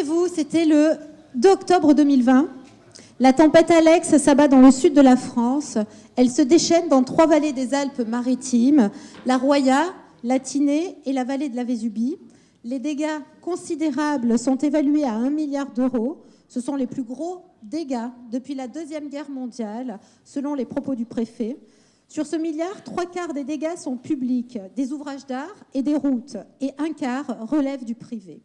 Souvenez-vous, c'était le 2 octobre 2020. La tempête Alex s'abat dans le sud de la France. Elle se déchaîne dans 3 vallées des Alpes-Maritimes, la Roya, la Tinée et la vallée de la Vésubie. Les dégâts considérables sont évalués à 1 milliard d'euros. Ce sont les plus gros dégâts depuis la Deuxième Guerre mondiale, selon les propos du préfet. Sur ce milliard, 3/4 des dégâts sont publics, des ouvrages d'art et des routes, et 1/4 relève du privé.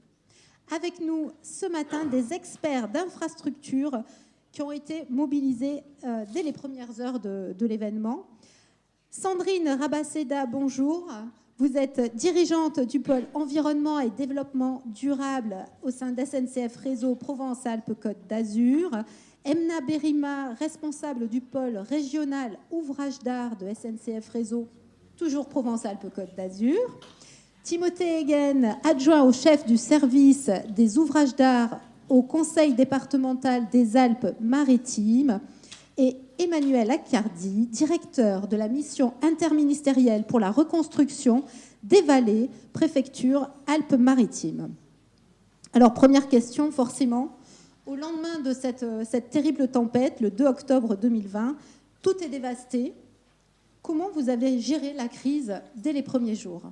Avec nous ce matin, des experts d'infrastructure qui ont été mobilisés dès les premières heures de l'événement. Sandrine Rabasséda, bonjour. Vous êtes dirigeante du pôle environnement et développement durable au sein d'SNCF Réseau Provence-Alpes-Côte d'Azur. Emna Berima, responsable du pôle régional ouvrage d'art de SNCF Réseau, toujours Provence-Alpes-Côte d'Azur. Timothée Hegen, adjoint au chef du service des ouvrages d'art au Conseil départemental des Alpes-Maritimes. Et Emmanuel Accardi, directeur de la mission interministérielle pour la reconstruction des vallées, préfecture Alpes-Maritimes. Alors, première question, forcément. Au lendemain de cette terrible tempête, le 2 octobre 2020, tout est dévasté. Comment vous avez géré la crise dès les premiers jours ?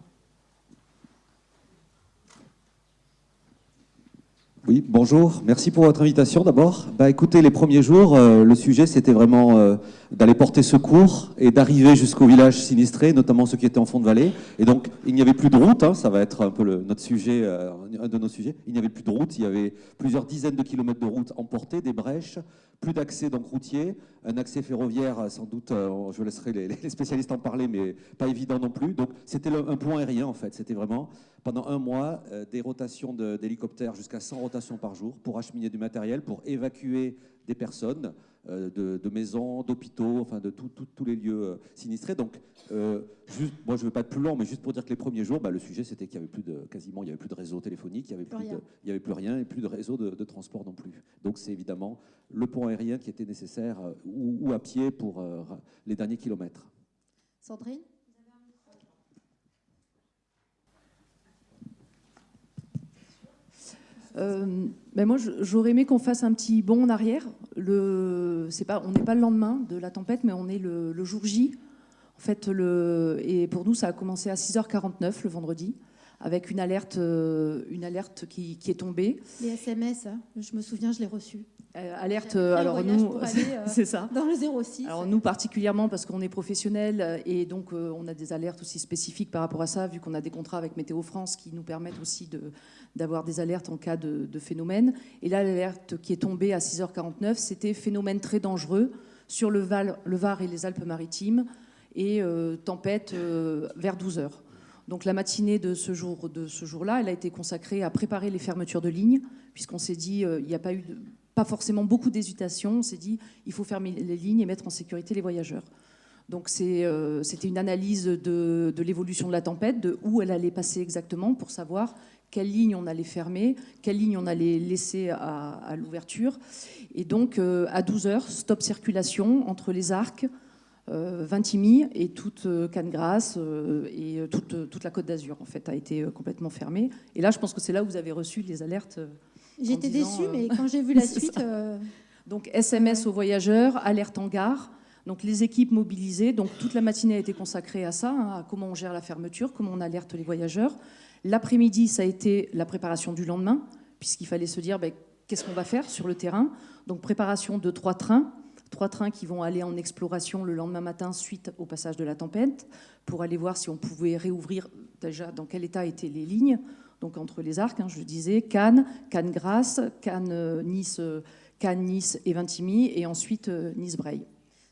Oui, bonjour. Merci pour votre invitation d'abord. Écoutez, les premiers jours, le sujet, c'était vraiment d'aller porter secours et d'arriver jusqu'aux villages sinistrés, notamment ceux qui étaient en fond de vallée. Et donc, il n'y avait plus de route, ça va être un peu notre sujet, un de nos sujets. Il n'y avait plus de route, il y avait plusieurs dizaines de kilomètres de route emportées, des brèches, plus d'accès donc routier, un accès ferroviaire, sans doute, je laisserai les spécialistes en parler, mais pas évident non plus. Donc, c'était un pont aérien, en fait. C'était vraiment, pendant un mois, des rotations d'hélicoptères, jusqu'à 100 rotations par jour, pour acheminer du matériel, pour évacuer des personnes de maisons, d'hôpitaux, enfin de tous les lieux sinistrés. Donc, juste, moi je ne veux pas être plus long, mais juste pour dire que les premiers jours, le sujet c'était qu'il y avait il y avait plus de réseau téléphonique, il n'y avait plus rien et plus de réseau de transport non plus. Donc c'est évidemment le pont aérien qui était nécessaire ou à pied pour les derniers kilomètres. Sandrine ? Moi, j'aurais aimé qu'on fasse un petit bond en arrière. On n'est pas le lendemain de la tempête, mais on est le jour J. En fait, et pour nous, ça a commencé à 6h49 le vendredi, avec une alerte qui est tombée. Les SMS, je me souviens, je l'ai reçu. Alerte, alors nous, c'est ça. Dans le 06. Alors nous particulièrement parce qu'on est professionnels et donc on a des alertes aussi spécifiques par rapport à ça, vu qu'on a des contrats avec Météo France qui nous permettent aussi d'avoir des alertes en cas de phénomène. Et là, l'alerte qui est tombée à 6h49, c'était phénomène très dangereux sur le Var et les Alpes-Maritimes et tempête vers 12h. Donc la matinée de ce jour-là, elle a été consacrée à préparer les fermetures de lignes, puisqu'on s'est dit il n'y a pas forcément beaucoup d'hésitation. On s'est dit il faut fermer les lignes et mettre en sécurité les voyageurs. Donc c'était une analyse de l'évolution de la tempête, de où elle allait passer exactement pour savoir quelle ligne on allait fermer, quelle ligne on allait laisser à l'ouverture. Et donc à 12h, stop circulation entre les Arcs, Vintimille et toute Cannes-Grasse et toute la Côte d'Azur en fait a été complètement fermée. Et là, je pense que c'est là où vous avez reçu les alertes. J'étais déçue, mais quand j'ai vu la suite... Donc SMS aux voyageurs, alerte en gare, donc les équipes mobilisées. Donc toute la matinée a été consacrée à ça, à comment on gère la fermeture, comment on alerte les voyageurs. L'après-midi, ça a été la préparation du lendemain, puisqu'il fallait se dire qu'est-ce qu'on va faire sur le terrain. Donc préparation de 3 trains qui vont aller en exploration le lendemain matin suite au passage de la tempête, pour aller voir si on pouvait réouvrir déjà dans quel état étaient les lignes. Donc entre les Arcs, je disais, Cannes, Cannes-Grasse, Cannes-Nice et Vintimille, et ensuite Nice-Breil.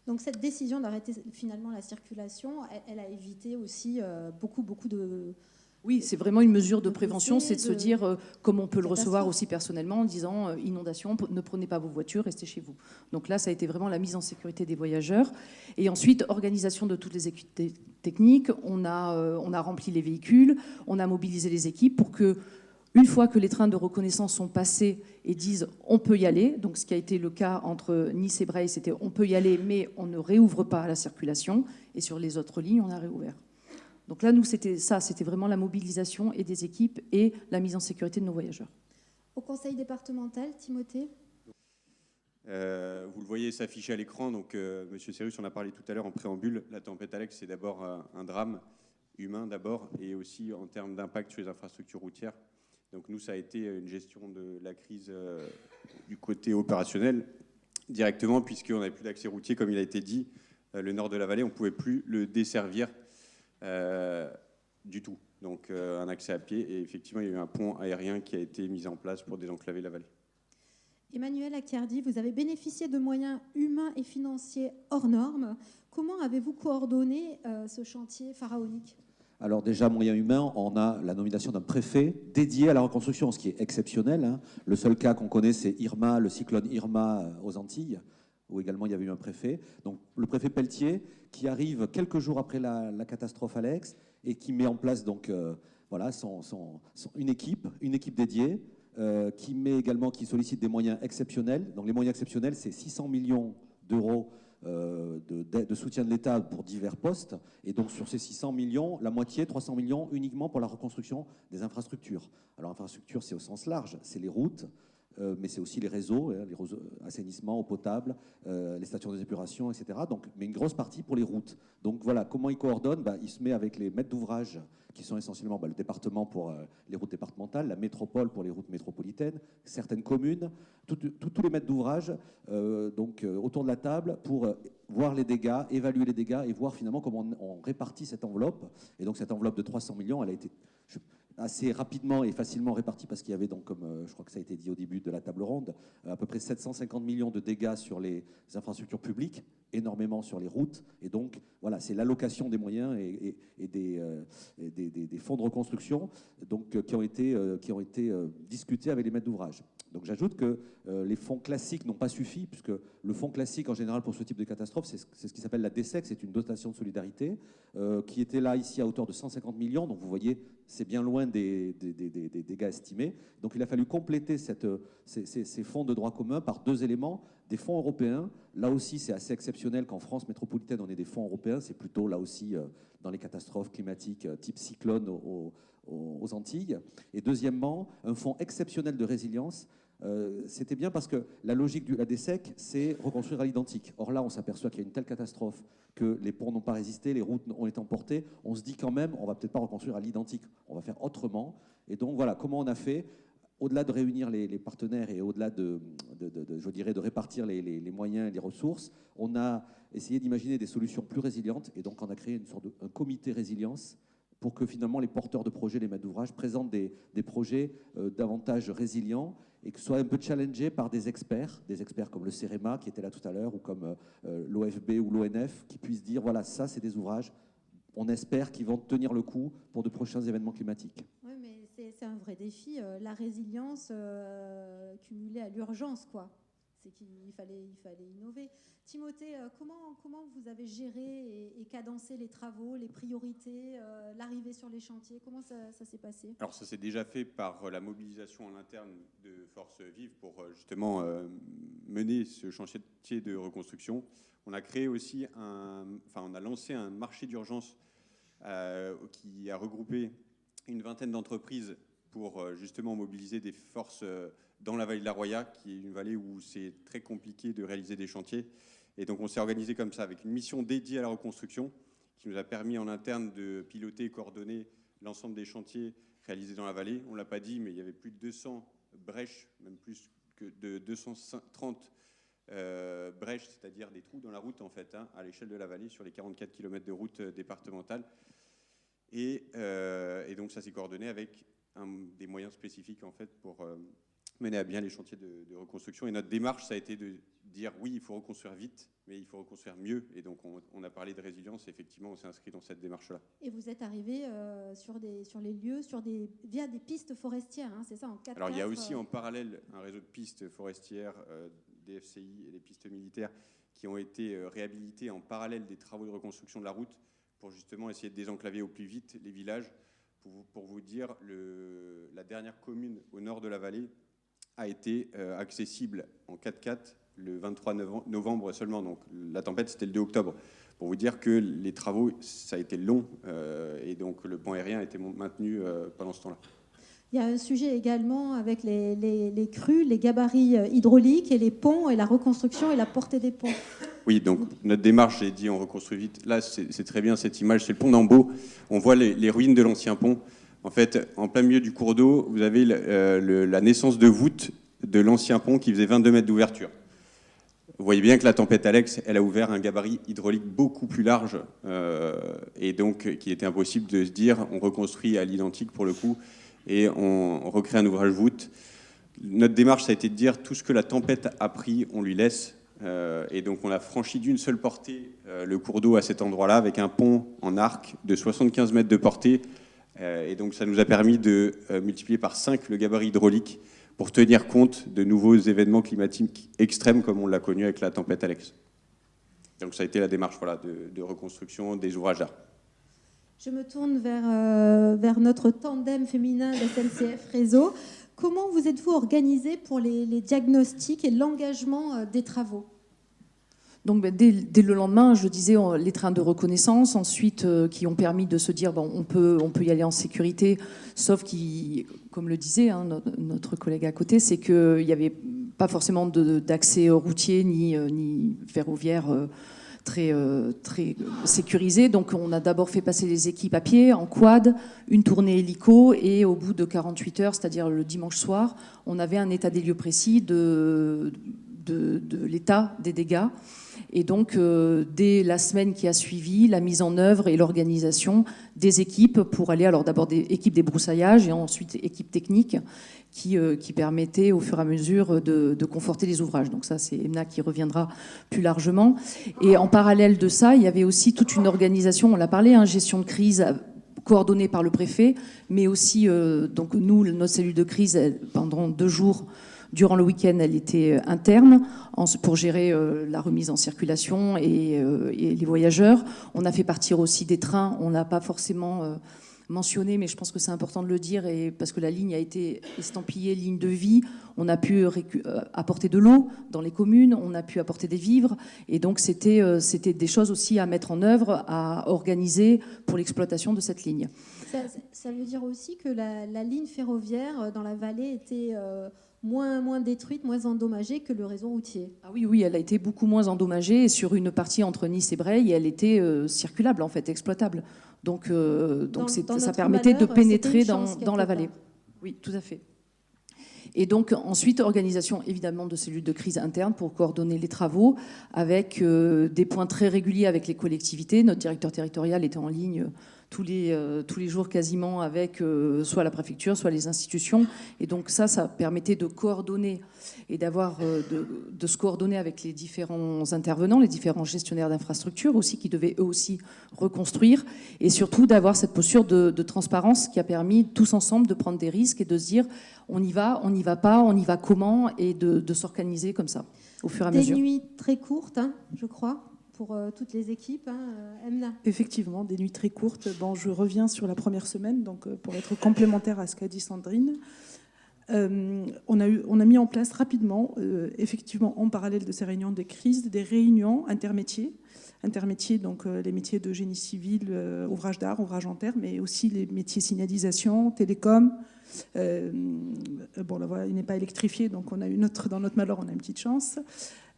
Donc cette décision d'arrêter finalement la circulation, elle a évité aussi beaucoup de... Oui, c'est vraiment une mesure de prévention, c'est de se dire, comme on peut le recevoir aussi personnellement, en disant inondation, ne prenez pas vos voitures, restez chez vous. Donc là, ça a été vraiment la mise en sécurité des voyageurs. Et ensuite, organisation de toutes les équipes techniques. On a rempli les véhicules, on a mobilisé les équipes pour que, une fois que les trains de reconnaissance sont passés et disent on peut y aller, donc ce qui a été le cas entre Nice et Breil, c'était on peut y aller, mais on ne réouvre pas la circulation. Et sur les autres lignes, on a réouvert. Donc là, nous, c'était vraiment la mobilisation et des équipes et la mise en sécurité de nos voyageurs. au conseil départemental, Timothée? Vous le voyez s'afficher à l'écran, donc Monsieur Cérus en a parlé tout à l'heure en préambule. La tempête Alex, c'est d'abord un drame humain d'abord, et aussi en termes d'impact sur les infrastructures routières. Donc nous, ça a été une gestion de la crise du côté opérationnel directement, puisqu'on n'avait plus d'accès routier, comme il a été dit. Le nord de la vallée, on ne pouvait plus le desservir du tout. Donc un accès à pied, et effectivement, il y a eu un pont aérien qui a été mis en place pour désenclaver la vallée. Emmanuel Accardi, vous avez bénéficié de moyens humains et financiers hors normes. Comment avez-vous coordonné ce chantier pharaonique? Alors déjà, moyens humains, on a la nomination d'un préfet dédié à la reconstruction, ce qui est exceptionnel, hein. Le seul cas qu'on connaît, c'est Irma, le cyclone Irma aux Antilles, où également il y avait eu un préfet. Donc le préfet Pelletier, qui arrive quelques jours après la catastrophe Alex, et qui met en place donc, voilà, une équipe dédiée, qui sollicite des moyens exceptionnels. Donc les moyens exceptionnels, c'est 600 millions d'euros de soutien de l'État pour divers postes. Et donc sur ces 600 millions, la moitié, 300 millions, uniquement pour la reconstruction des infrastructures. Alors infrastructures, c'est au sens large, c'est les routes, mais c'est aussi les réseaux, assainissement, eau potable, les stations de d'épuration, etc. Donc, mais une grosse partie pour les routes. Donc voilà, comment il coordonne? Il se met avec les maîtres d'ouvrage, qui sont essentiellement le département pour les routes départementales, la métropole pour les routes métropolitaines, certaines communes, tous les maîtres d'ouvrage autour de la table pour voir les dégâts, évaluer les dégâts et voir finalement comment on répartit cette enveloppe. Et donc cette enveloppe de 300 millions, elle a été assez rapidement et facilement répartie, parce qu'il y avait donc, comme je crois que ça a été dit au début de la table ronde, à peu près 750 millions de dégâts sur les infrastructures publiques, énormément sur les routes. Et donc, voilà, c'est l'allocation des moyens et des fonds de reconstruction donc, qui ont été discutés avec les maîtres d'ouvrage. Donc j'ajoute que les fonds classiques n'ont pas suffi, puisque le fonds classique en général pour ce type de catastrophe, c'est ce qui s'appelle la DSEC, c'est une dotation de solidarité, qui était là ici à hauteur de 150 millions. Donc vous voyez, c'est bien loin des dégâts estimés. Donc il a fallu compléter ces fonds de droit commun par deux éléments, des fonds européens. Là aussi, c'est assez exceptionnel qu'en France métropolitaine, on ait des fonds européens. C'est plutôt là aussi dans les catastrophes climatiques type cyclone aux Antilles. Et deuxièmement, un fonds exceptionnel de résilience. C'était bien parce que la logique de la DSEC, c'est reconstruire à l'identique. Or là, on s'aperçoit qu'il y a une telle catastrophe que les ponts n'ont pas résisté, les routes ont été emportées. On se dit quand même, on va peut-être pas reconstruire à l'identique, on va faire autrement. Et donc voilà, comment on a fait, au-delà de réunir les partenaires et au-delà je dirais, de répartir les moyens et les ressources, on a essayé d'imaginer des solutions plus résilientes. Et donc on a créé un comité résilience pour que finalement les porteurs de projets, les maîtres d'ouvrage, présentent des projets davantage résilients et que soient un peu challengés par des experts comme le CEREMA qui était là tout à l'heure, ou comme l'OFB ou l'ONF, qui puissent dire voilà, ça c'est des ouvrages, on espère qu'ils vont tenir le coup pour de prochains événements climatiques. Oui, mais c'est un vrai défi, la résilience cumulée à l'urgence, quoi. C'est qu'il fallait innover. Timothée, comment vous avez géré et cadencé les travaux, les priorités, l'arrivée sur les chantiers? Comment ça s'est passé? Alors ça s'est déjà fait par la mobilisation en interne de forces vives pour justement mener ce chantier de reconstruction. On a créé aussi on a lancé un marché d'urgence qui a regroupé une vingtaine d'entreprises pour justement mobiliser des forces dans la vallée de la Roya, qui est une vallée où c'est très compliqué de réaliser des chantiers. Et donc on s'est organisé comme ça, avec une mission dédiée à la reconstruction, qui nous a permis en interne de piloter et coordonner l'ensemble des chantiers réalisés dans la vallée. On ne l'a pas dit, mais il y avait plus de 200 brèches, même plus que de 230 brèches, c'est-à-dire des trous dans la route en fait, à l'échelle de la vallée, sur les 44 km de route départementale. Et donc ça s'est coordonné avec des moyens spécifiques en fait pour mener à bien les chantiers de reconstruction. Et notre démarche, ça a été de dire oui, il faut reconstruire vite, mais il faut reconstruire mieux. Et donc on a parlé de résilience, et effectivement on s'est inscrit dans cette démarche-là. Et vous êtes arrivé sur les lieux, via des pistes forestières, hein, c'est ça, en 4x4. Alors il y a aussi en parallèle un réseau de pistes forestières, des FCI et des pistes militaires qui ont été réhabilitées en parallèle des travaux de reconstruction de la route pour justement essayer de désenclaver au plus vite les villages. Pour vous dire, la dernière commune au nord de la vallée a été accessible en 4x4 le 23 novembre seulement. Donc la tempête, c'était le 2 octobre. Pour vous dire que les travaux, ça a été long, et donc le pont aérien a été maintenu pendant ce temps-là. Il y a un sujet également avec les crues, les gabarits hydrauliques et les ponts et la reconstruction et la portée des ponts. Oui, donc notre démarche, j'ai dit on reconstruit vite. Là, c'est très bien cette image, c'est le pont d'Ambaud. On voit les ruines de l'ancien pont. En fait, en plein milieu du cours d'eau, vous avez la naissance de voûte de l'ancien pont qui faisait 22 mètres d'ouverture. Vous voyez bien que la tempête Alex, elle a ouvert un gabarit hydraulique beaucoup plus large et donc qu'il était impossible de se dire on reconstruit à l'identique pour le coup et on recrée un ouvrage voûte. Notre démarche, ça a été de dire tout ce que la tempête a pris, on lui laisse. Et donc on a franchi d'une seule portée le cours d'eau à cet endroit-là avec un pont en arc de 75 mètres de portée. Et donc ça nous a permis de multiplier par 5 le gabarit hydraulique pour tenir compte de nouveaux événements climatiques extrêmes comme on l'a connu avec la tempête Alex. Donc ça a été la démarche de reconstruction des ouvrages d'art. Je me tourne vers notre tandem féminin de SNCF Réseau. Comment vous êtes-vous organisé pour les diagnostics et l'engagement des travaux ? Donc dès le lendemain, je disais les trains de reconnaissance, ensuite qui ont permis de se dire bon, on peut y aller en sécurité, sauf comme le disait notre collègue à côté, c'est qu'il n'y avait pas forcément d'accès routier ni ferroviaire très sécurisé. Donc on a d'abord fait passer les équipes à pied, en quad, une tournée hélico, et au bout de 48 heures, c'est-à-dire le dimanche soir, on avait un état des lieux précis de l'état des dégâts. Et donc, dès la semaine qui a suivi, la mise en œuvre et l'organisation des équipes pour aller, alors d'abord des équipes des broussaillards et ensuite équipes techniques qui permettaient au fur et à mesure de conforter les ouvrages. Donc ça, c'est Emna qui reviendra plus largement. Et en parallèle de ça, il y avait aussi toute une organisation, on l'a parlé, gestion de crise coordonnée par le préfet, mais aussi, donc nous, notre cellule de crise, pendant 2 jours, durant le week-end, elle était interne pour gérer la remise en circulation et les voyageurs. On a fait partir aussi des trains. On n'a pas forcément mentionné, mais je pense que c'est important de le dire, parce que la ligne a été estampillée ligne de vie. On a pu apporter de l'eau dans les communes, on a pu apporter des vivres. Et donc, c'était des choses aussi à mettre en œuvre, à organiser pour l'exploitation de cette ligne. Ça veut dire aussi que la ligne ferroviaire dans la vallée était... moins détruite, moins endommagée que le réseau routier. Ah oui, elle a été beaucoup moins endommagée et sur une partie entre Nice et Breil, elle était circulable en fait, exploitable. Donc ça permettait de pénétrer dans la vallée. Oui, tout à fait. Et donc ensuite, organisation évidemment de cellules de crise interne pour coordonner les travaux avec des points très réguliers avec les collectivités. Notre directeur territorial était en ligne tous les jours quasiment avec soit la préfecture, soit les institutions. Et donc ça permettait de coordonner et de se coordonner avec les différents intervenants, les différents gestionnaires d'infrastructures aussi, qui devaient eux aussi reconstruire. Et surtout d'avoir cette posture de transparence qui a permis tous ensemble de prendre des risques et de se dire on y va, on n'y va pas, on y va comment, et de s'organiser comme ça au fur et à mesure. Des nuits très courtes, je crois, pour toutes les équipes. Emna. Effectivement, des nuits très courtes. Bon, je reviens sur la première semaine, donc pour être complémentaire à ce qu'a dit Sandrine. On a mis en place rapidement, effectivement, en parallèle de ces réunions de crise, des réunions intermétiers, donc les métiers de génie civil, ouvrage d'art, ouvrage en terre, mais aussi les métiers signalisation, télécom. Bon, la voie n'est pas électrifiée, donc on a dans notre malheur, on a une petite chance.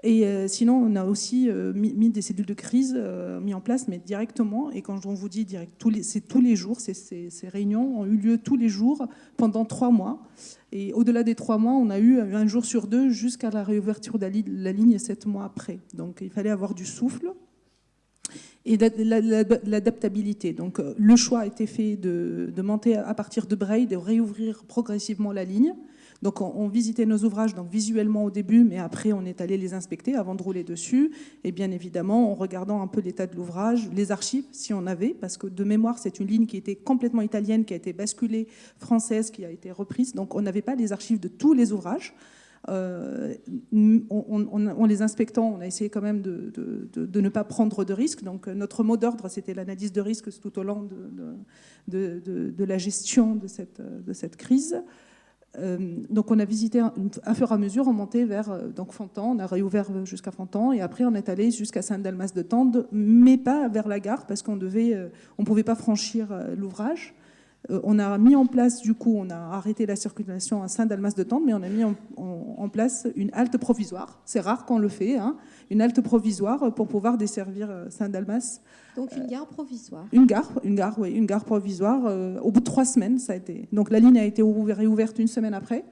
Et sinon, on a aussi mis des cellules de crise mis en place, mais directement. Et quand on vous dit direct, c'est tous les jours, ces réunions ont eu lieu tous les jours pendant 3 mois. Et au-delà des 3 mois, on a eu un jour sur 2 jusqu'à la réouverture de la ligne 7 mois après. Donc il fallait avoir du souffle et l'adaptabilité. Donc le choix a été fait de monter à partir de Breil, de réouvrir progressivement la ligne. Donc on visitait nos ouvrages donc visuellement au début, mais après on est allé les inspecter avant de rouler dessus. Et bien évidemment en regardant un peu l'état de l'ouvrage, les archives si on avait, parce que de mémoire c'est une ligne qui était complètement italienne, qui a été basculée française, qui a été reprise. Donc on n'avait pas les archives de tous les ouvrages. En les inspectant, on a essayé quand même de ne pas prendre de risques. Donc notre mot d'ordre, c'était l'analyse de risques tout au long de la gestion de cette crise. Donc on a visité à fur et à mesure, on montait vers donc Fontan, on a réouvert jusqu'à Fontan et après on est allé jusqu'à Saint-Dalmas-de-Tende, mais pas vers la gare parce qu'on pouvait pas franchir l'ouvrage. On a mis en place, du coup, on a arrêté la circulation à Saint-Dalmas-de-Tende, mais on a mis en place une halte provisoire. C'est rare qu'on le fait, hein, une halte provisoire pour pouvoir desservir Saint-Dalmas. Donc une gare provisoire. Une gare provisoire. Au bout de 3 semaines, ça a été. Donc la ligne a été réouverte 1 semaine après.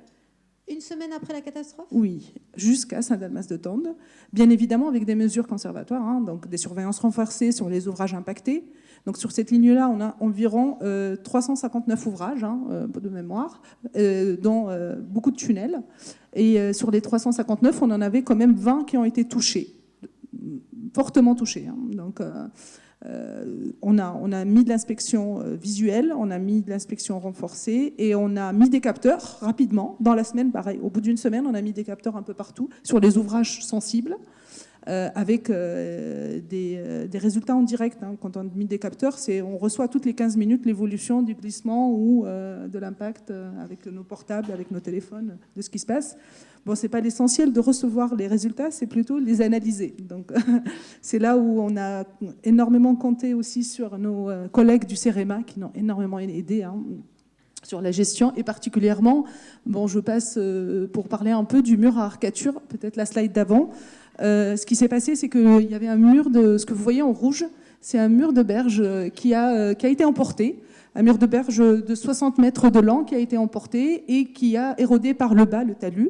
Une semaine après la catastrophe ? Oui, jusqu'à Saint-Dalmas-de-Tende. Bien évidemment avec des mesures conservatoires, hein, donc des surveillances renforcées sur les ouvrages impactés. Donc sur cette ligne-là, on a environ 359 ouvrages, hein, de mémoire, dont beaucoup de tunnels. Et sur les 359, on en avait quand même 20 qui ont été touchés, fortement touchés. Hein. Donc on a mis de l'inspection visuelle, on a mis de l'inspection renforcée et on a mis des capteurs rapidement. Dans la semaine, pareil, au bout d'1 semaine, on a mis des capteurs un peu partout sur les ouvrages sensibles. Avec des résultats en direct. Hein. Quand on a mis des capteurs, on reçoit toutes les 15 minutes l'évolution du glissement ou de l'impact avec nos portables, avec nos téléphones, de ce qui se passe. Bon, ce n'est pas l'essentiel de recevoir les résultats, c'est plutôt les analyser. Donc, c'est là où on a énormément compté aussi sur nos collègues du CEREMA qui nous ont énormément aidés, hein, sur la gestion, et particulièrement, bon, je passe pour parler un peu du mur à arcature, peut-être la slide d'avant. Ce qui s'est passé, c'est qu'il y avait un mur ce que vous voyez en rouge, c'est un mur de berge qui a été emporté, un mur de berge de 60 mètres de long qui a été emporté et qui a érodé par le bas, le talus,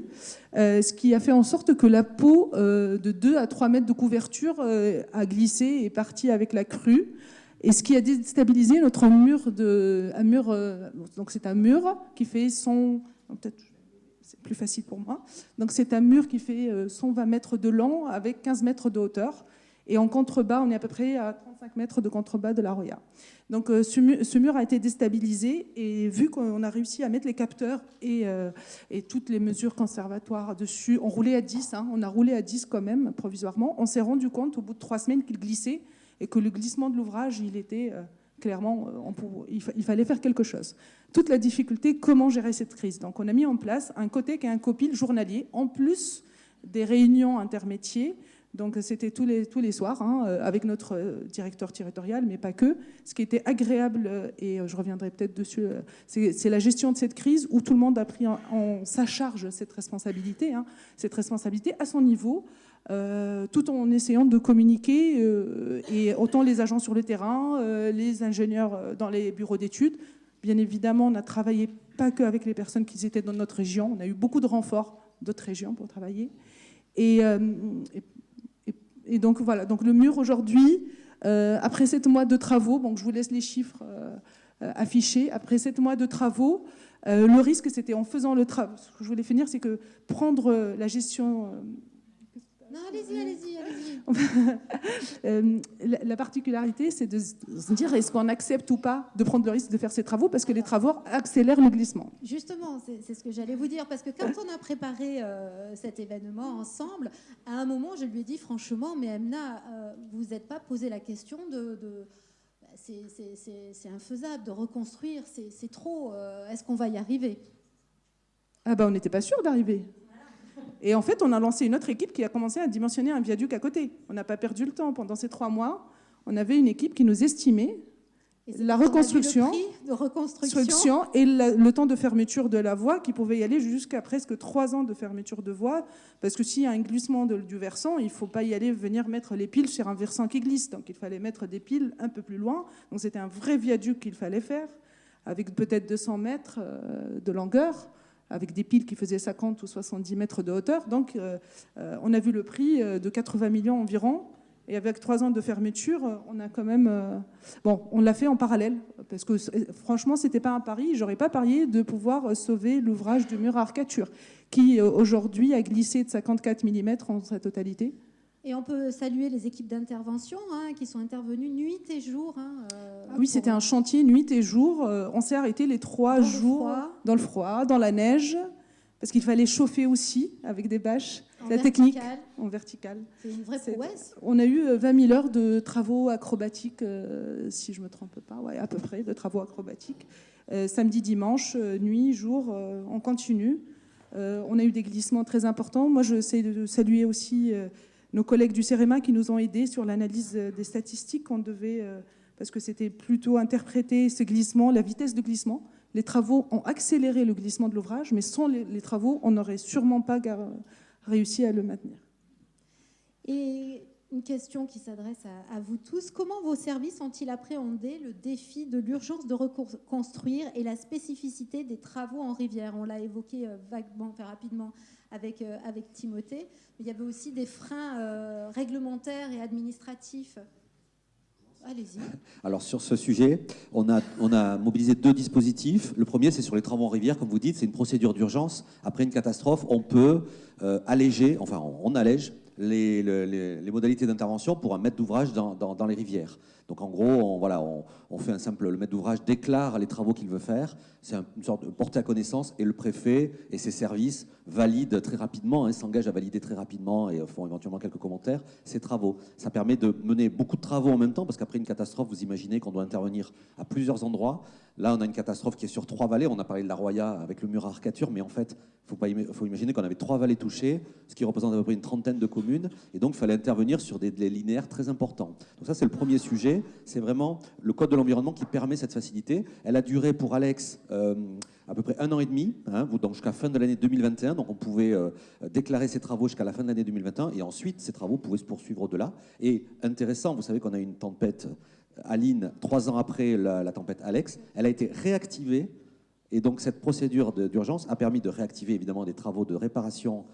ce qui a fait en sorte que la peau de 2 à 3 mètres de couverture a glissé et est partie avec la crue. Et ce qui a déstabilisé notre mur donc c'est un mur qui fait peut-être c'est plus facile pour moi. Donc c'est un mur qui fait 120 mètres de long avec 15 mètres de hauteur. Et en contrebas, on est à peu près à 35 mètres de contrebas de la Roya. Donc ce mur a été déstabilisé et vu qu'on a réussi à mettre les capteurs et toutes les mesures conservatoires dessus, on roulait à 10, hein, on a roulé à 10 quand même provisoirement, on s'est rendu compte au bout de 3 semaines qu'il glissait et que le glissement de l'ouvrage, il était... clairement, il fallait faire quelque chose. Toute la difficulté, comment gérer cette crise. Donc, on a mis en place un COTEC et un COPIL journalier, en plus des réunions intermétiers. Donc, c'était tous les soirs, hein, avec notre directeur territorial, mais pas que. Ce qui était agréable, et je reviendrai peut-être dessus, c'est la gestion de cette crise où tout le monde a pris en sa charge cette responsabilité à son niveau, tout en essayant de communiquer, et autant les agents sur le terrain, les ingénieurs dans les bureaux d'études. Bien évidemment, on a travaillé pas que avec les personnes qui étaient dans notre région, on a eu beaucoup de renforts d'autres régions pour travailler. Et donc voilà, donc le mur aujourd'hui, après 7 mois de travaux, bon, je vous laisse les chiffres affichés, après 7 mois de travaux, le risque c'était en faisant le travail, ce que je voulais finir, c'est que prendre la gestion... Non, allez-y. La particularité, c'est de se dire est-ce qu'on accepte ou pas de prendre le risque de faire ces travaux parce que les travaux accélèrent le glissement. Justement, c'est ce que j'allais vous dire, parce que quand on a préparé cet événement ensemble, à un moment, je lui ai dit franchement, mais Emna, vous n'êtes pas posé la question c'est infaisable de reconstruire, c'est trop, est-ce qu'on va y arriver ? Ah ben, on n'était pas sûr d'arriver. Et en fait, on a lancé une autre équipe qui a commencé à dimensionner un viaduc à côté. On n'a pas perdu le temps. Pendant ces 3 mois, on avait une équipe qui nous estimait la reconstruction, et le temps de fermeture de la voie qui pouvait y aller jusqu'à presque 3 ans de fermeture de voie. Parce que s'il y a un glissement du versant, il ne faut pas y aller venir mettre les piles sur un versant qui glisse. Donc il fallait mettre des piles un peu plus loin. Donc c'était un vrai viaduc qu'il fallait faire, avec peut-être 200 mètres de longueur, avec des piles qui faisaient 50 ou 70 mètres de hauteur. Donc, on a vu le prix de 80 millions environ. Et avec 3 ans de fermeture, on a quand même... Bon, on l'a fait en parallèle, parce que franchement, ce n'était pas un pari. Je n'aurais pas parié de pouvoir sauver l'ouvrage du mur à arcature, qui aujourd'hui a glissé de 54 mm en sa totalité. Et on peut saluer les équipes d'intervention qui sont intervenues nuit et jour. Oui, c'était un chantier nuit et jour. On s'est arrêté les 3 jours dans le froid, dans la neige, parce qu'il fallait chauffer aussi avec des bâches. La technique en verticale. C'est une vraie prouesse. On a eu 20 000 heures de travaux acrobatiques, si je ne me trompe pas, ouais, à peu près, de travaux acrobatiques. Samedi, dimanche, nuit, jour, on continue. On a eu des glissements très importants. Moi, je sais de saluer aussi... nos collègues du CEREMA qui nous ont aidés sur l'analyse des statistiques qu'on devait parce que c'était plutôt interprété, ce glissement, la vitesse de glissement. Les travaux ont accéléré le glissement de l'ouvrage, mais sans les travaux, on n'aurait sûrement pas réussi à le maintenir. Et une question qui s'adresse à vous tous. Comment vos services ont-ils appréhendé le défi de l'urgence de reconstruire et la spécificité des travaux en rivière? On l'a évoqué vaguement, rapidement avec Timothée. Mais il y avait aussi des freins réglementaires et administratifs. Allez-y. Alors sur ce sujet, on a mobilisé 2 dispositifs. Le premier, c'est sur les travaux en rivière, comme vous dites, c'est une procédure d'urgence. Après une catastrophe, on peut alléger, enfin on allège les modalités d'intervention pour un maître d'ouvrage dans les rivières. Donc en gros, on fait le maître d'ouvrage déclare les travaux qu'il veut faire, c'est une sorte de portée à connaissance, et le préfet et ses services valident très rapidement, s'engagent à valider très rapidement et font éventuellement quelques commentaires, ces travaux. Ça permet de mener beaucoup de travaux en même temps, parce qu'après une catastrophe, vous imaginez qu'on doit intervenir à plusieurs endroits. Là, on a une catastrophe qui est sur 3 vallées. On a parlé de la Roya avec le mur à arcature, mais en fait, il faut imaginer qu'on avait 3 vallées touchées, ce qui représente à peu près une trentaine de communes, et donc il fallait intervenir sur des linéaires très importants. Donc ça, c'est le premier sujet. C'est vraiment le Code de l'environnement qui permet cette facilité. Elle a duré pour Alex à peu près 1 an et demi, donc jusqu'à fin de l'année 2021. Donc on pouvait déclarer ces travaux jusqu'à la fin de l'année 2021, et ensuite ces travaux pouvaient se poursuivre au-delà. Et intéressant, vous savez qu'on a eu une tempête Aline 3 ans après la tempête Alex. Elle a été réactivée, et donc cette procédure d'urgence a permis de réactiver évidemment des travaux de réparation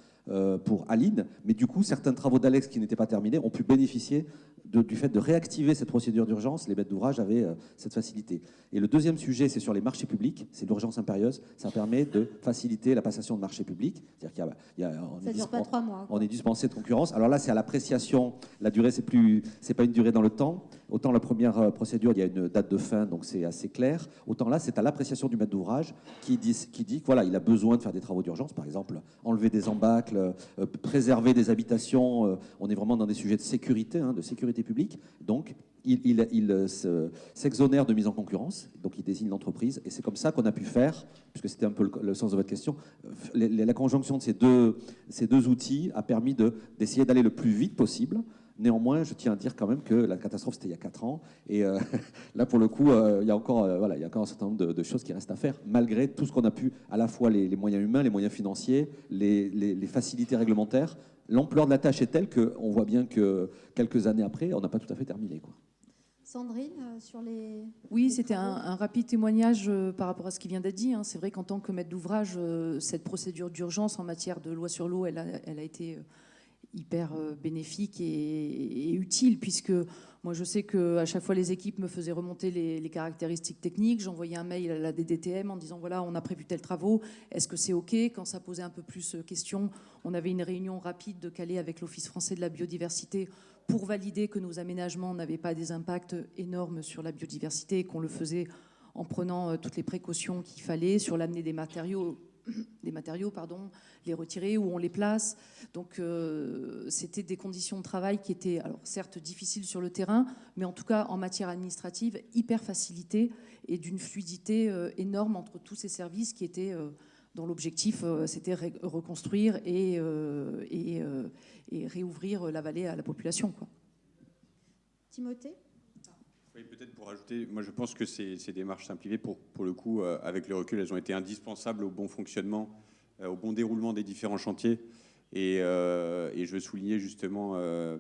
pour Aline, mais du coup certains travaux d'Alex qui n'étaient pas terminés ont pu bénéficier du fait de réactiver cette procédure d'urgence. Les maîtres d'ouvrage avaient cette facilité. Et le deuxième sujet, c'est sur les marchés publics, c'est l'urgence impérieuse. Ça permet de faciliter la passation de marchés publics. C'est-à-dire ça ne dure pas 3 mois. On est dispensé de concurrence. Alors là, c'est à l'appréciation. La durée, c'est pas une durée dans le temps. Autant la première procédure, il y a une date de fin, donc c'est assez clair. Autant là, c'est à l'appréciation du maître d'ouvrage qui dit que voilà, il a besoin de faire des travaux d'urgence, par exemple enlever des embâcles, préserver des habitations. On est vraiment dans des sujets de sécurité publique. Donc, il s'exonère de mise en concurrence, donc il désigne l'entreprise, et c'est comme ça qu'on a pu faire, puisque c'était un peu le sens de votre question, la conjonction de ces deux outils a permis d'essayer d'aller le plus vite possible. Néanmoins, je tiens à dire quand même que la catastrophe, c'était il y a 4 ans, et là, pour le coup, il y a encore un certain nombre de choses qui restent à faire, malgré tout ce qu'on a pu, à la fois les moyens humains, les moyens financiers, les facilités réglementaires. L'ampleur de la tâche est telle qu'on voit bien que quelques années après, on n'a pas tout à fait terminé, quoi. Sandrine, sur les... Oui, c'était un rapide témoignage par rapport à ce qui vient d'être dit. C'est vrai qu'en tant que maître d'ouvrage, cette procédure d'urgence en matière de loi sur l'eau, elle a été hyper bénéfique et utile, puisque moi je sais qu'à chaque fois les équipes me faisaient remonter les caractéristiques techniques. J'envoyais un mail à la DDTM en disant voilà, on a prévu tel travaux, est-ce que c'est OK? Quand ça posait un peu plus question, on avait une réunion rapide de Calais avec l'Office français de la biodiversité pour valider que nos aménagements n'avaient pas des impacts énormes sur la biodiversité et qu'on le faisait en prenant toutes les précautions qu'il fallait sur l'amener des matériaux, les retirer, où on les place. Donc c'était des conditions de travail qui étaient, alors certes difficiles sur le terrain, mais en tout cas en matière administrative hyper facilitées et d'une fluidité énorme entre tous ces services qui étaient dont l'objectif c'était reconstruire et réouvrir la vallée à la population, quoi. Timothée ? Oui, peut-être pour ajouter, moi je pense que ces démarches simplifiées, pour le coup, avec le recul, elles ont été indispensables au bon fonctionnement, au bon déroulement des différents chantiers. Et je veux souligner justement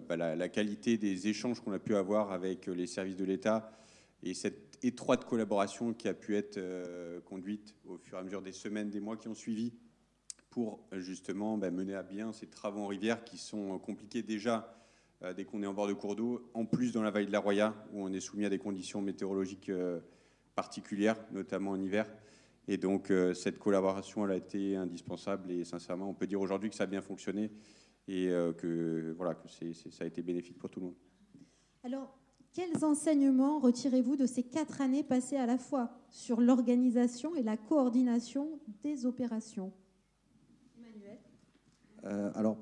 la qualité des échanges qu'on a pu avoir avec les services de l'État et cette étroite collaboration qui a pu être conduite au fur et à mesure des semaines, des mois qui ont suivi pour justement mener à bien ces travaux en rivière qui sont compliqués déjà dès qu'on est en bord de cours d'eau, en plus dans la vallée de la Roya, où on est soumis à des conditions météorologiques particulières, notamment en hiver. Et donc, cette collaboration, elle a été indispensable. Et sincèrement, on peut dire aujourd'hui que ça a bien fonctionné et que ça a été bénéfique pour tout le monde. Alors, quels enseignements retirez-vous de ces 4 années passées à la fois sur l'organisation et la coordination des opérations ? Emmanuel ? Alors,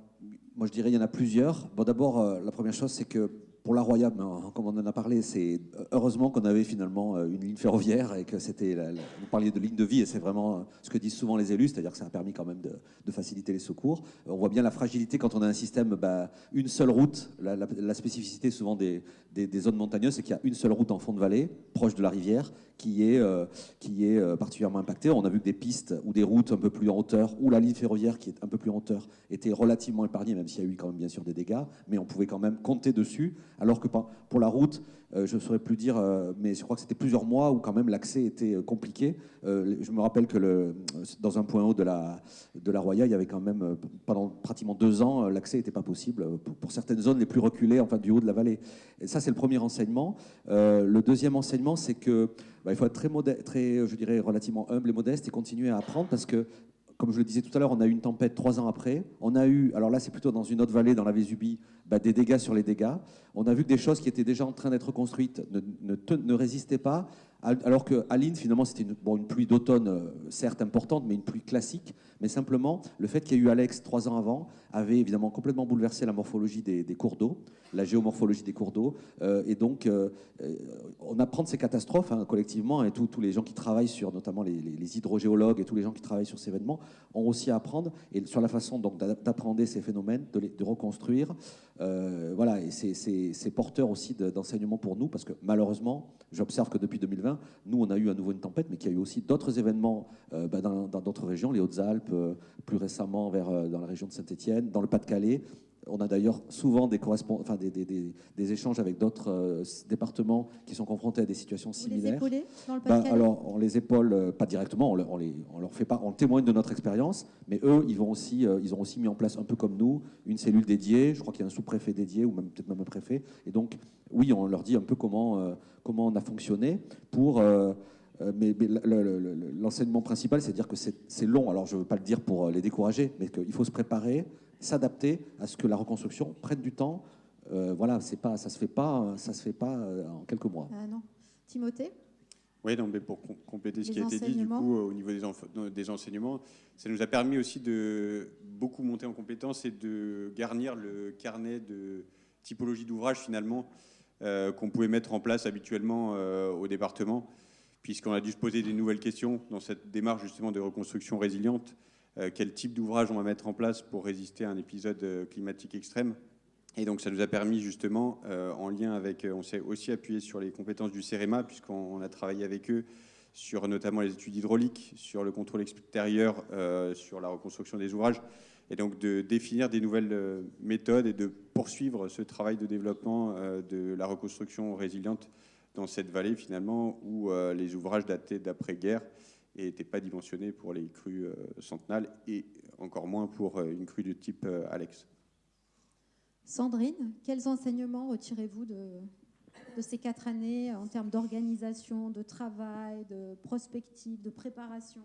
moi je dirais il y en a plusieurs. Bon, d'abord, la première chose, c'est que pour la Roya, comme on en a parlé, c'est heureusement qu'on avait finalement une ligne ferroviaire et que c'était, vous parliez de ligne de vie et c'est vraiment ce que disent souvent les élus, c'est-à-dire que ça a permis quand même de faciliter les secours. On voit bien la fragilité quand on a un système, une seule route. La spécificité souvent des zones montagneuses, c'est qu'il y a une seule route en fond de vallée, proche de la rivière, qui est particulièrement impactée. On a vu que des pistes ou des routes un peu plus en hauteur, ou la ligne ferroviaire qui est un peu plus en hauteur, était relativement épargnée, même s'il y a eu quand même bien sûr des dégâts, mais on pouvait quand même compter dessus. Alors que pour la route, je ne saurais plus dire, mais je crois que c'était plusieurs mois où quand même l'accès était compliqué. Je me rappelle que dans un point haut de la Roya, il y avait quand même, pendant pratiquement 2 ans, l'accès n'était pas possible pour certaines zones les plus reculées, enfin du haut de la vallée. Et ça, c'est le premier enseignement. Le deuxième enseignement, c'est que il faut être très, je dirais, relativement humble et modeste et continuer à apprendre parce que, comme je le disais tout à l'heure, on a eu une tempête 3 ans après. On a eu, alors là c'est plutôt dans une autre vallée, dans la Vésubie, des dégâts sur les dégâts. On a vu que des choses qui étaient déjà en train d'être construites ne résistaient pas, alors qu'à Lynn, finalement, c'était une pluie d'automne, certes importante, mais une pluie classique. Mais simplement, le fait qu'il y ait eu Alex 3 ans avant avait évidemment complètement bouleversé la morphologie des cours d'eau, la géomorphologie des cours d'eau. Et donc, on apprend de ces catastrophes collectivement, et tous les gens qui travaillent sur, notamment les hydrogéologues et tous les gens qui travaillent sur ces événements, ont aussi à apprendre, et sur la façon d'appréhender ces phénomènes, de reconstruire. Voilà, et c'est porteur aussi d'enseignement pour nous, parce que malheureusement, j'observe que depuis 2020, nous, on a eu à nouveau une tempête, mais qu'il y a eu aussi d'autres événements dans d'autres régions, les Hautes-Alpes, plus récemment dans la région de Saint-Étienne, dans le Pas-de-Calais. On a d'ailleurs souvent des échanges avec d'autres départements qui sont confrontés à des situations similaires. Vous les épaulez dans le Pas-de-Calais ? Alors, on les épaule pas directement, on leur fait pas, on témoigne de notre expérience, mais eux, ils ont aussi mis en place, un peu comme nous, une cellule dédiée. Je crois qu'il y a un sous-préfet dédié, ou peut-être même un préfet. Et donc, oui, on leur dit un peu comment on a fonctionné pour... mais l'enseignement principal, c'est de dire que c'est long. Alors, je ne veux pas le dire pour les décourager, mais qu'il faut se préparer, s'adapter à ce que la reconstruction prenne du temps. Voilà, ça se fait pas en quelques mois. Ah non. Timothée ? Oui, mais pour compléter ce qui a été dit, du coup, au niveau des enseignements, ça nous a permis aussi de beaucoup monter en compétences et de garnir le carnet de typologie d'ouvrages, finalement, qu'on pouvait mettre en place habituellement au département, puisqu'on a dû se poser des nouvelles questions dans cette démarche justement de reconstruction résiliente. Quel type d'ouvrage on va mettre en place pour résister à un épisode climatique extrême. Et donc ça nous a permis justement, en lien avec, on s'est aussi appuyé sur les compétences du CEREMA, puisqu'on a travaillé avec eux sur notamment les études hydrauliques, sur le contrôle extérieur, sur la reconstruction des ouvrages, et donc de définir des nouvelles méthodes et de poursuivre ce travail de développement de la reconstruction résiliente dans cette vallée finalement où les ouvrages datés d'après-guerre et n'étaient pas dimensionnés pour les crues centenales et encore moins pour une crue de type Alex. Sandrine, quels enseignements retirez-vous de ces 4 années en termes d'organisation, de travail, de prospective, de préparation ?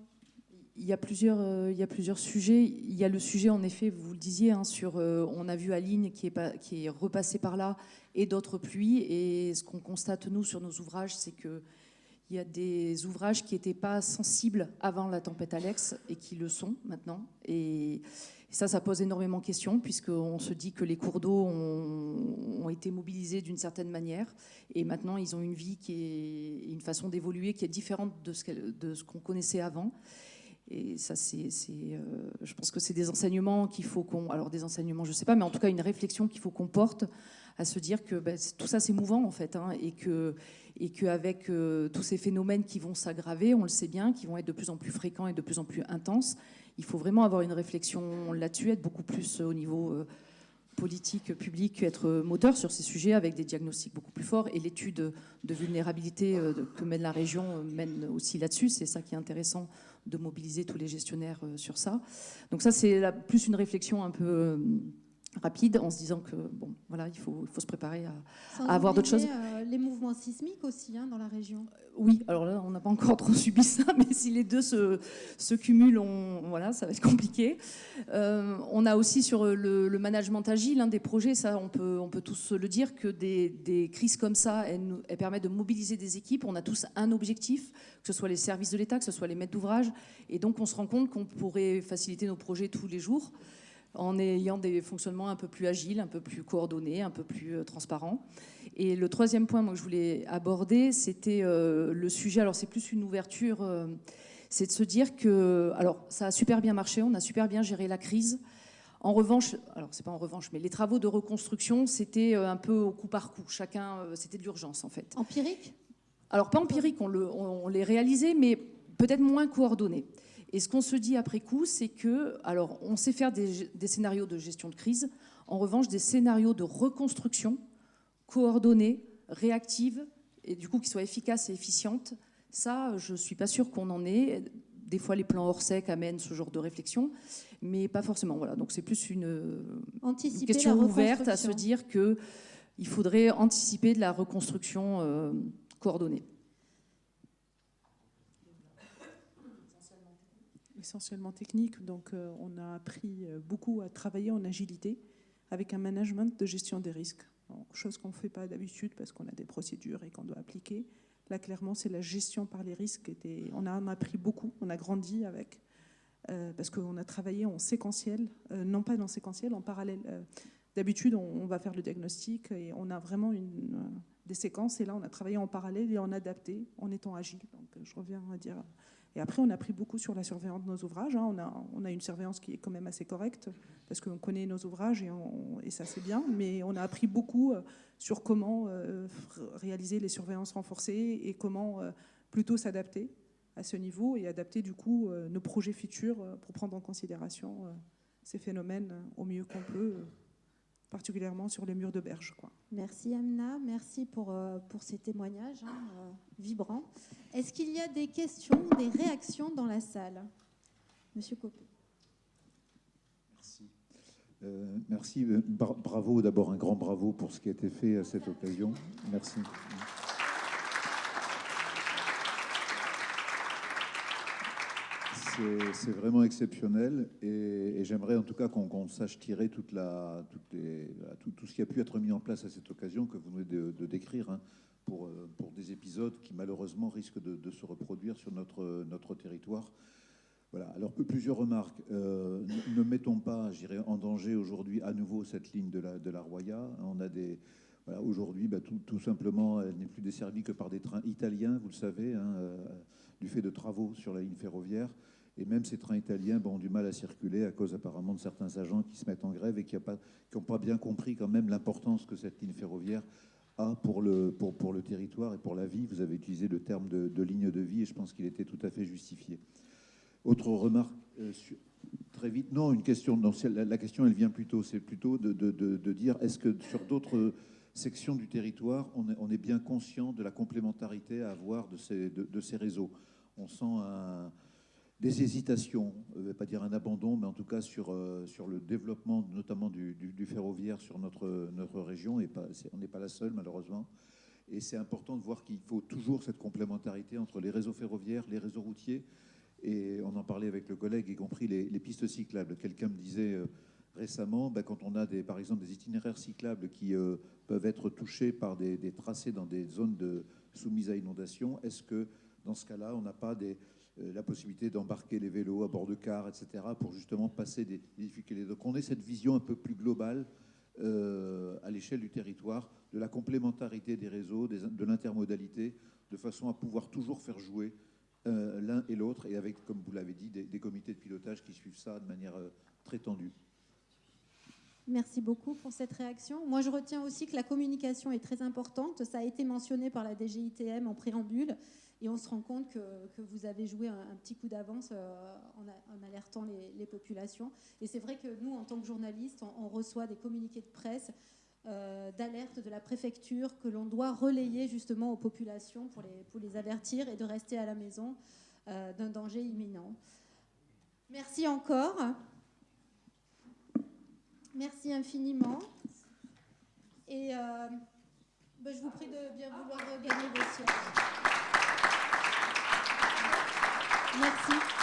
Il y a plusieurs sujets. Il y a le sujet, en effet, vous le disiez, sur on a vu Aline qui est repassée par là et d'autres pluies. Et ce qu'on constate, nous, sur nos ouvrages, c'est qu'il y a des ouvrages qui n'étaient pas sensibles avant la tempête Alex et qui le sont maintenant. Et ça pose énormément de questions, puisqu'on se dit que les cours d'eau ont été mobilisés d'une certaine manière. Et maintenant, ils ont une vie une façon d'évoluer qui est différente de ce qu'on connaissait avant. Et ça, je pense que c'est des enseignements qu'il faut alors des enseignements, je ne sais pas, mais en tout cas une réflexion qu'il faut qu'on porte à se dire que tout ça, c'est mouvant en fait, et qu'avec tous ces phénomènes qui vont s'aggraver, on le sait bien, qui vont être de plus en plus fréquents et de plus en plus intenses, il faut vraiment avoir une réflexion là-dessus, être beaucoup plus au niveau politique, public, être moteur sur ces sujets avec des diagnostics beaucoup plus forts. Et l'étude de vulnérabilité que mène la région mène aussi là-dessus. C'est ça qui est intéressant, de mobiliser tous les gestionnaires sur ça. Donc ça, c'est plus une réflexion un peu rapide, en se disant que voilà, il faut se préparer à avoir d'autres choses. Les mouvements sismiques aussi dans la région. Oui, alors là, on n'a pas encore trop subi ça, mais si les deux se cumulent, voilà, ça va être compliqué. On a aussi sur le management agile, des projets, ça on peut tous le dire, que des crises comme ça, elles permettent de mobiliser des équipes. On a tous un objectif, que ce soit les services de l'État, que ce soit les maîtres d'ouvrage, et donc on se rend compte qu'on pourrait faciliter nos projets tous les jours. en ayant des fonctionnements un peu plus agiles, un peu plus coordonnés, un peu plus transparents. Et le troisième point, moi, que je voulais aborder, c'était le sujet, alors c'est plus une ouverture, c'est de se dire que, alors ça a super bien marché, on a super bien géré la crise. En revanche, alors c'est pas en revanche, mais les travaux de reconstruction, c'était un peu au coup par coup. Chacun, c'était de l'urgence en fait. Empirique ? Alors pas empirique, on les réalisait, mais peut-être moins coordonnés. Et ce qu'on se dit après coup, c'est que, alors on sait faire des scénarios de gestion de crise. En revanche, des scénarios de reconstruction coordonnés, réactives, et du coup qui soient efficaces et efficientes, ça, je suis pas sûre qu'on en ait. Des fois, les plans Orsec amènent ce genre de réflexion, mais pas forcément. Voilà. Donc, c'est plus une question ouverte à se dire qu'il faudrait anticiper de la reconstruction coordonnée. Essentiellement technique. Donc, on a appris beaucoup à travailler en agilité avec un management de gestion des risques. Donc, chose qu'on ne fait pas d'habitude parce qu'on a des procédures et qu'on doit appliquer. Là, clairement, c'est la gestion par les risques. On a appris beaucoup, on a grandi avec, parce qu'on a travaillé en séquentiel, non pas en séquentiel, en parallèle. D'habitude, on va faire le diagnostic et on a vraiment des séquences. Et là, on a travaillé en parallèle et on a adapté en étant agile. Donc, je reviens à dire. Et après, on a appris beaucoup sur la surveillance de nos ouvrages. On a une surveillance qui est quand même assez correcte parce qu'on connaît nos ouvrages et ça, c'est bien. Mais on a appris beaucoup sur comment réaliser les surveillances renforcées et comment plutôt s'adapter à ce niveau et adapter du coup nos projets futurs pour prendre en considération ces phénomènes au mieux qu'on peut, particulièrement sur les murs de berge, quoi. Merci Amna, merci pour ces témoignages vibrants. Est-ce qu'il y a des questions, des réactions dans la salle ? Monsieur Copé. Merci. Merci. Bravo, d'abord un grand bravo pour ce qui a été fait à cette occasion. Merci. C'est vraiment exceptionnel et j'aimerais en tout cas qu'on sache tirer tout ce qui a pu être mis en place à cette occasion que vous venez de décrire, hein, pour des épisodes qui malheureusement risquent de se reproduire sur notre territoire. Voilà. Alors plusieurs remarques. Ne mettons pas, je dirais, en danger aujourd'hui à nouveau cette ligne de la Roya. On a voilà, aujourd'hui, tout simplement, elle n'est plus desservie que par des trains italiens, vous le savez, hein, du fait de travaux sur la ligne ferroviaire. Et même ces trains italiens ont du mal à circuler à cause apparemment de certains agents qui se mettent en grève et qui n'ont pas bien compris quand même l'importance que cette ligne ferroviaire a pour le territoire et pour la vie. Vous avez utilisé le terme de ligne de vie et je pense qu'il était tout à fait justifié. Autre remarque, très vite, non, une question, non, la question elle vient plutôt, c'est plutôt de dire est-ce que sur d'autres sections du territoire, on est bien conscient de la complémentarité à avoir de ces réseaux. On sent des hésitations, je ne vais pas dire un abandon, mais en tout cas sur le développement notamment du ferroviaire sur notre région, et on n'est pas la seule malheureusement. Et c'est important de voir qu'il faut toujours cette complémentarité entre les réseaux ferroviaires, les réseaux routiers, et on en parlait avec le collègue, y compris les pistes cyclables. Quelqu'un me disait récemment, quand on a par exemple des itinéraires cyclables qui peuvent être touchés par des tracés dans des zones soumises à inondation, est-ce que dans ce cas-là, on n'a pas la possibilité d'embarquer les vélos à bord de cars, etc., pour justement passer des difficultés. Donc on ait cette vision un peu plus globale à l'échelle du territoire, de la complémentarité des réseaux, de l'intermodalité, de façon à pouvoir toujours faire jouer l'un et l'autre, et avec, comme vous l'avez dit, des comités de pilotage qui suivent ça de manière très tendue. Merci beaucoup pour cette réaction. Moi, je retiens aussi que la communication est très importante. Ça a été mentionné par la DGITM en préambule. Et on se rend compte que vous avez joué un petit coup d'avance en alertant les populations. Et c'est vrai que nous, en tant que journalistes, on reçoit des communiqués de presse d'alerte de la préfecture que l'on doit relayer justement aux populations pour les avertir et de rester à la maison d'un danger imminent. Merci encore. Merci infiniment. Et je vous prie de bien vouloir gagner vos sièges. Merci.